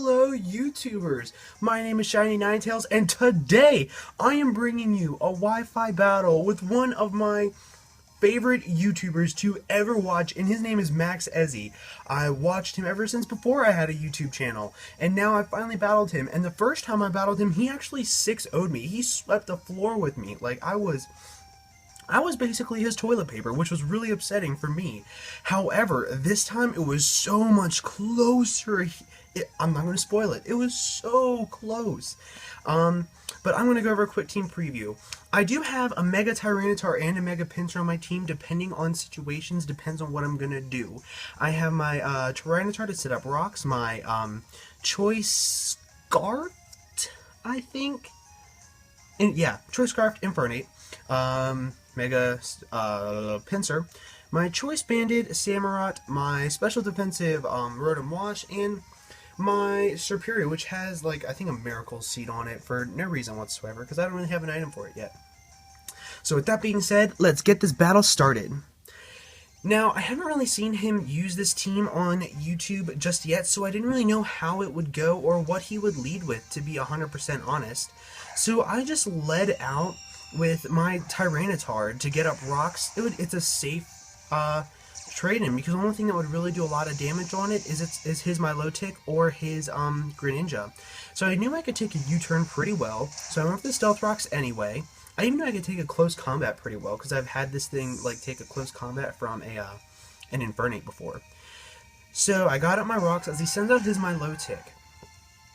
Hello YouTubers, my name is Shiny Ninetails and today I am bringing you a Wi-Fi battle with one of my favorite YouTubers to ever watch, and his name is MaxEzzy. I watched him ever since before I had a YouTube channel, and now I finally battled him, and the first time I battled him he actually 6-0'd me. He swept the floor with me. Like I was basically his toilet paper, which was really upsetting for me. However, this time it was so much closer. I'm not going to spoil it. It was so close. But I'm going to go over a quick team preview. I do have a Mega Tyranitar and a Mega Pinsir on my team, depending on situations, depends on what I'm going to do. I have my Tyranitar to set up rocks, my Choice Scarf, I think? Yeah, Choice Scarf, Infernape. Mega Pinsir, my Choice Banded, Samurott, my Special Defensive Rotom Wash, and my Serperior, which has, like, I think a Miracle Seed on it for no reason whatsoever, because I don't really have an item for it yet. So with that being said, let's get this battle started. Now, I haven't really seen him use this team on YouTube just yet, so I didn't really know how it would go or what he would lead with, to be 100% honest. So I just led out with my Tyranitar to get up rocks. It's a safe trade-in, because the only thing that would really do a lot of damage on it is his Milotic or his Greninja. So I knew I could take a U-turn pretty well, so I went with the Stealth Rocks anyway. I even knew I could take a close combat pretty well, because I've had this thing like take a close combat from an Infernape before. So I got up my rocks as he sends out his Milotic.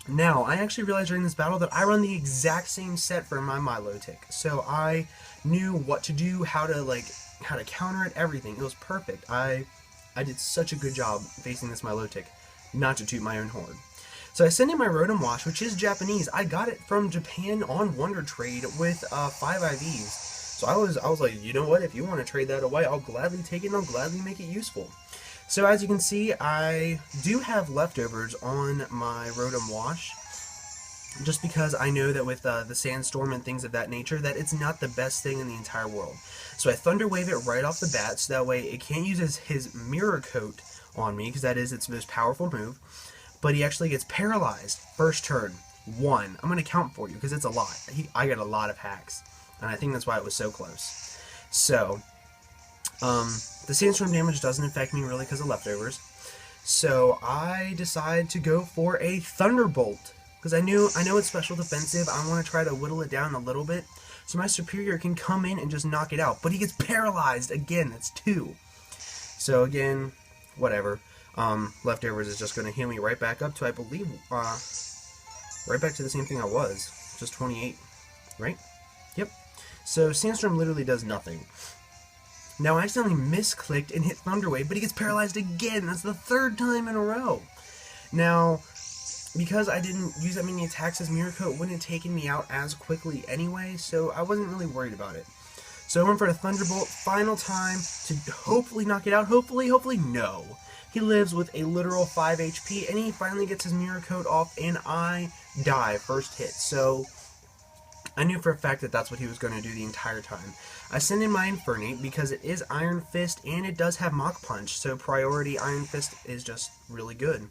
Now, I actually realized during this battle that I run the exact same set for my Milotic, so I knew what to do, how to counter it, everything. It was perfect. I did such a good job facing this Milotic, not to toot my own horn. So I sent in my Rotom Wash, which is Japanese. I got it from Japan on Wonder Trade with 5 IVs. So I was like, you know what? If you want to trade that away, I'll gladly take it and I'll gladly make it useful. So as you can see, I do have leftovers on my Rotom Wash, just because I know that with the Sandstorm and things of that nature, that it's not the best thing in the entire world. So I Thunder Wave it right off the bat, so that way it can't use his Mirror Coat on me, because that is its most powerful move, but he actually gets paralyzed. First turn, 1. I'm going to count for you, because it's a lot. I got a lot of hacks, and I think that's why it was so close. So, the Sandstorm damage doesn't affect me really because of leftovers. So I decide to go for a Thunderbolt, because I know it's special defensive. I want to try to whittle it down a little bit so my Serperior can come in and just knock it out. But he gets paralyzed again. That's 2. So again, whatever. Leftovers is just going to heal me right back up to, I believe, right back to the same thing I was, just 28, right? Yep. So Sandstorm literally does nothing. Now I accidentally misclicked and hit Thunder Wave, but he gets paralyzed again. That's the 3rd time in a row. Now, because I didn't use that many attacks, his Mirror Coat wouldn't have taken me out as quickly anyway, so I wasn't really worried about it. So I went for a Thunderbolt, final time, to hopefully knock it out. Hopefully, no. He lives with a literal 5 HP, and he finally gets his Mirror Coat off, and I die first hit. So I knew for a fact that that's what he was going to do the entire time. I send in my Infernape because it is Iron Fist and it does have Mach Punch, so priority Iron Fist is just really good.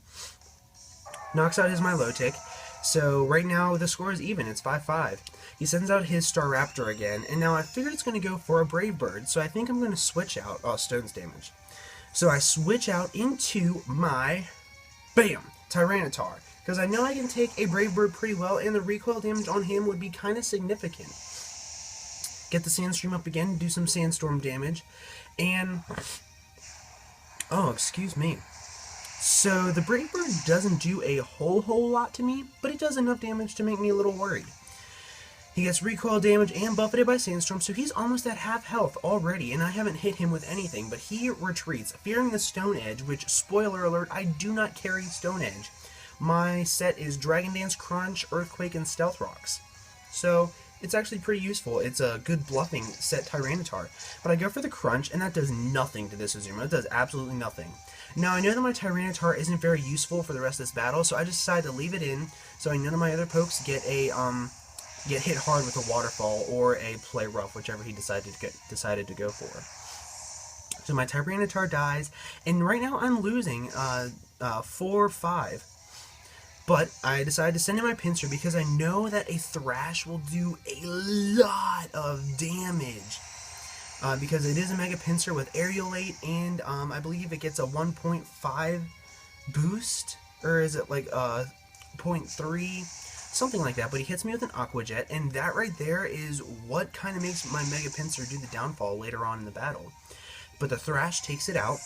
Knocks out his Milotic, so right now the score is even, it's 5-5. He sends out his Staraptor again, and now I figured it's going to go for a Brave Bird, so I think I'm going to switch out, Stone's damage. So I switch out into my, bam, Tyranitar, because I know I can take a Brave Bird pretty well, and the recoil damage on him would be kind of significant. Get the Sandstorm up again, do some Sandstorm damage, and, oh, excuse me. So the Brave Bird doesn't do a whole lot to me, but it does enough damage to make me a little worried. He gets recoil damage and buffeted by Sandstorm, so he's almost at half health already, and I haven't hit him with anything, but he retreats, fearing the Stone Edge, which, spoiler alert, I do not carry Stone Edge. My set is Dragon Dance, Crunch, Earthquake, and Stealth Rocks. So it's actually pretty useful. It's a good bluffing set Tyranitar. But I go for the Crunch, and that does nothing to this Azumarill. It does absolutely nothing. Now, I know that my Tyranitar isn't very useful for the rest of this battle, so I just decided to leave it in, so none of my other pokes get hit hard with a Waterfall or a Play Rough, whichever he decided to go for. So my Tyranitar dies, and right now I'm losing 4-5. But I decided to send in my pincer because I know that a Thrash will do a lot of damage. Because it is a Mega Pincer with Aerialate, and I believe it gets a 1.5 boost, or is it like a 0.3, something like that. But he hits me with an Aqua Jet, and that right there is what kind of makes my Mega Pincer do the downfall later on in the battle. But the Thrash takes it out.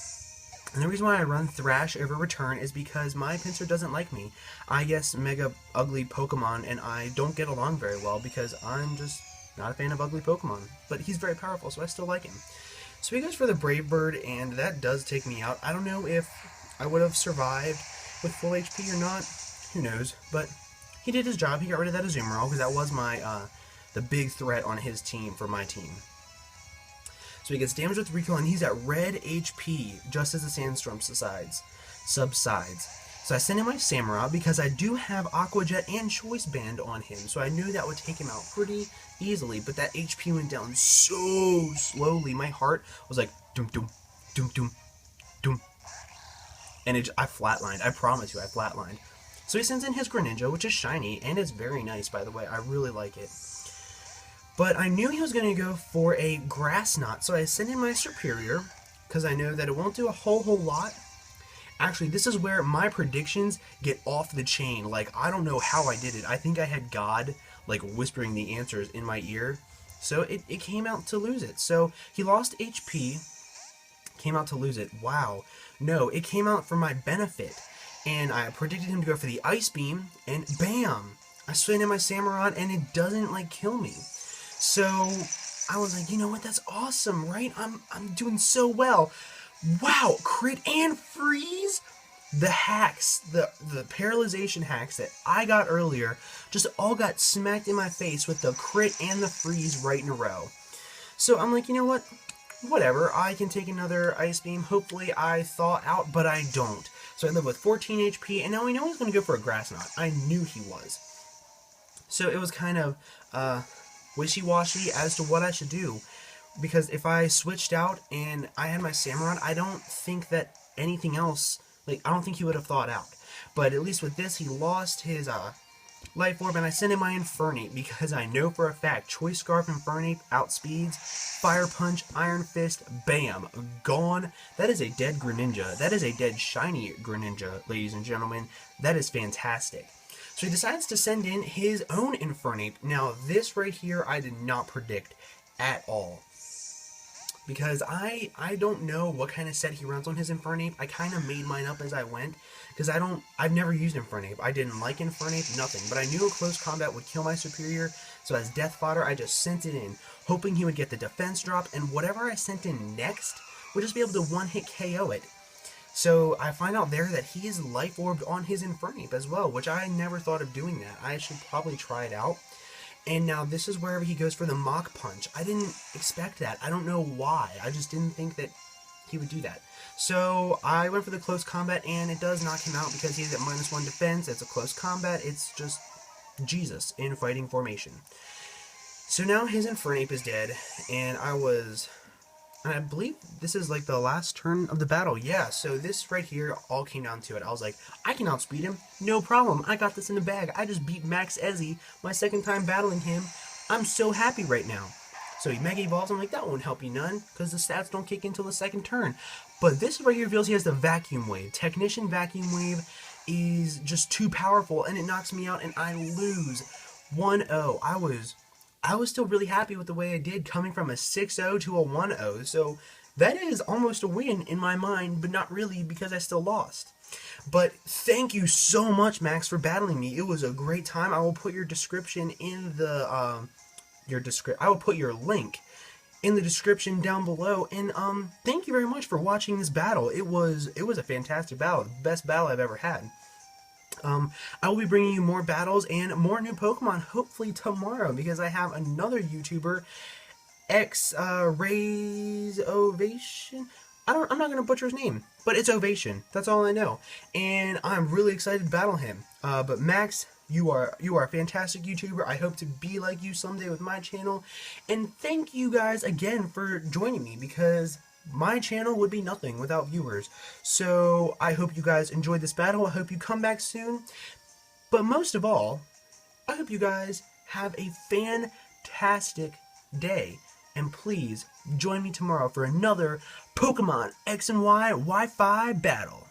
And the reason why I run Thrash over Return is because my Pincer doesn't like me. I guess Mega Ugly Pokemon and I don't get along very well because I'm just not a fan of ugly Pokemon. But he's very powerful, so I still like him. So he goes for the Brave Bird, and that does take me out. I don't know if I would have survived with full HP or not. Who knows? But he did his job. He got rid of that Azumarill because that was my the big threat on his team for my team. So he gets damage with Recall, and he's at red HP just as the Sandstorm subsides. So I send in my Samurott because I do have Aqua Jet and Choice Band on him, so I knew that would take him out pretty easily, but that HP went down so slowly. My heart was like, doom, doom, doom, doom, doom. And I flatlined. I promise you, I flatlined. So he sends in his Greninja, which is shiny, and it's very nice, by the way. I really like it. But I knew he was going to go for a Grass Knot, so I sent in my Superior, because I know that it won't do a whole lot. Actually, this is where my predictions get off the chain. Like, I don't know how I did it. I think I had God, like, whispering the answers in my ear. So it came out to lose it. So he lost HP, came out to lose it. Wow. No, it came out for my benefit. And I predicted him to go for the Ice Beam, and bam! I swing in my Samurott, and it doesn't, like, kill me. So I was like, you know what, that's awesome, right? I'm doing so well. Wow, crit and freeze? The hacks, the paralyzation hacks that I got earlier just all got smacked in my face with the crit and the freeze right in a row. So I'm like, you know what? Whatever, I can take another Ice Beam. Hopefully I thaw out, but I don't. So I live with 14 HP, and now we know he's going to go for a Grass Knot. I knew he was. So it was kind of wishy-washy as to what I should do, because if I switched out and I had my Samurott, I don't think that anything else, like, I don't think he would have thought out. But at least with this, he lost his Life Orb, and I sent in my Infernape because I know for a fact Choice Scarf Infernape outspeeds Fire Punch, Iron Fist, bam, gone. That is a dead Greninja. That is a dead shiny Greninja, ladies and gentlemen. That is fantastic. So he decides to send in his own Infernape. Now, this right here I did not predict at all, because I don't know what kind of set he runs on his Infernape. I kind of made mine up as I went, because I've never used Infernape. I didn't like Infernape, nothing. But I knew a close combat would kill my Superior, so as Death Fodder, I just sent it in, hoping he would get the defense drop, and whatever I sent in next would just be able to one-hit KO it. So I find out there that he is Life Orbed on his Infernape as well, which I never thought of doing that. I should probably try it out. And now this is wherever he goes for the Mach Punch. I didn't expect that. I don't know why. I just didn't think that he would do that. So I went for the close combat, and it does knock him out because he's at -1 defense. It's a close combat. It's just Jesus in fighting formation. So now his Infernape is dead, and I believe this is like the last turn of the battle. Yeah, so this right here all came down to it. I was like, I can outspeed him. No problem. I got this in the bag. I just beat MaxEzzy my second time battling him. I'm so happy right now. So he Mega Evolves. I'm like, that won't help you none, because the stats don't kick in until the second turn. But this right here reveals he has the Vacuum Wave. Technician Vacuum Wave is just too powerful, and it knocks me out, and I lose 1-0. I was still really happy with the way I did, coming from a 6-0 to a 1-0, so that is almost a win in my mind, but not really, because I still lost. But thank you so much, Max, for battling me. It was a great time. I will put your description in the, I will put your link in the description down below, and thank you very much for watching this battle. It was a fantastic battle, the best battle I've ever had. I will be bringing you more battles and more new Pokemon hopefully tomorrow, because I have another YouTuber, Raise Ovation. I'm not gonna butcher his name, but it's Ovation. That's all I know, and I'm really excited to battle him. But Max, you are a fantastic YouTuber. I hope to be like you someday with my channel, and thank you guys again for joining me, because my channel would be nothing without viewers. So I hope you guys enjoyed this battle. I hope you come back soon. But most of all, I hope you guys have a fantastic day. And please join me tomorrow for another Pokemon X and Y Wi-Fi battle.